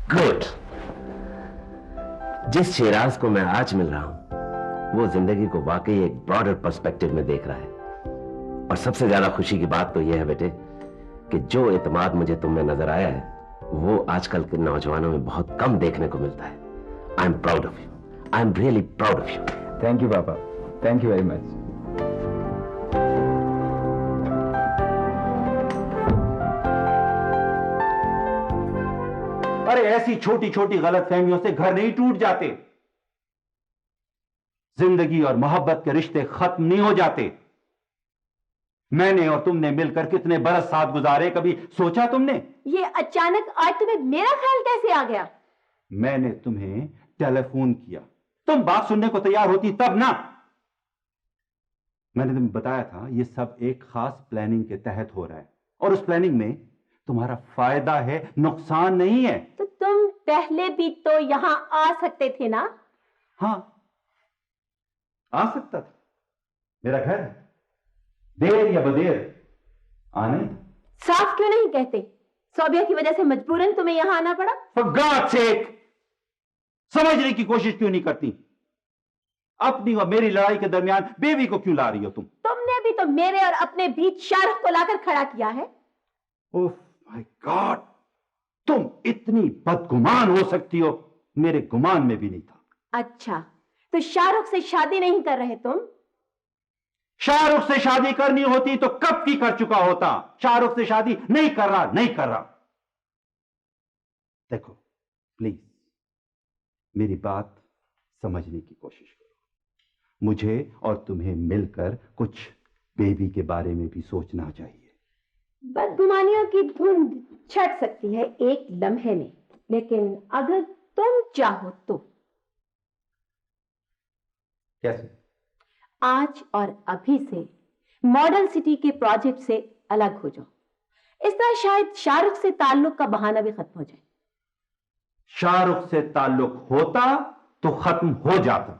Good. जिस शेराज को मैं आज मिल रहा हूं वो जिंदगी को वाकई एक ब्रॉडर पर्सपेक्टिव में देख रहा है। और सबसे ज्यादा खुशी की बात तो यह है बेटे कि जो एतमाद मुझे तुम में नजर आया है वो आजकल के नौजवानों में बहुत कम देखने को मिलता है। I am proud of you, I am really proud of you. Thank you पापा, थैंक यू वेरी मच। अरे ऐसी छोटी छोटी गलतफहमियों से घर नहीं टूट जाते, जिंदगी और मोहब्बत के रिश्ते खत्म नहीं हो जाते। मैंने और तुमने मिलकर कितने बरस साथ गुजारे, कभी सोचा तुमने? ये अचानक आज तुम्हें मेरा ख्याल कैसे आ गया? मैंने तुम्हें टेलीफोन किया, तुम बात सुनने को तैयार होती तब ना। मैंने तुम्हें बताया था ये सब एक खास प्लानिंग के तहत हो रहा है और उस प्लानिंग में तुम्हारा फायदा है, नुकसान नहीं है। तो तुम पहले भी तो यहां आ सकते थे ना? हाँ, आ सकता था, मेरा घर है, देर या बदेर आने। साफ क्यों नहीं कहते? सोबिया की वजह से मजबूरन तुम्हें यहां आना पड़ा। For God's sake, समझने की कोशिश क्यों नहीं करती? अपनी और मेरी लड़ाई के दरमियान बेबी को क्यों ला रही हो तुम? तुमने भी तो मेरे और अपने बीच शाहरुख को लाकर खड़ा किया है। ओह माय गॉड, तुम इतनी बदगुमान हो सकती हो, मेरे गुमान में भी नहीं था। अच्छा, तो शाहरुख से शादी नहीं कर रहे तुम? शाहरुख से शादी करनी होती तो कब की कर चुका होता। शाहरुख से शादी नहीं कर रहा, नहीं कर रहा। देखो प्लीज मेरी बात समझने की कोशिश करो। मुझे और तुम्हें मिलकर कुछ बेबी के बारे में भी सोचना चाहिए। बदगुमानियों की धुंध छट सकती है एक लम्हे में, लेकिन अगर तुम चाहो तो। कैसे? आज और अभी से मॉडल सिटी के प्रोजेक्ट से अलग हो जाओ। इस तरह शायद शाहरुख से ताल्लुक का बहाना भी खत्म हो जाए। शाहरुख से ताल्लुक होता तो खत्म हो जाता।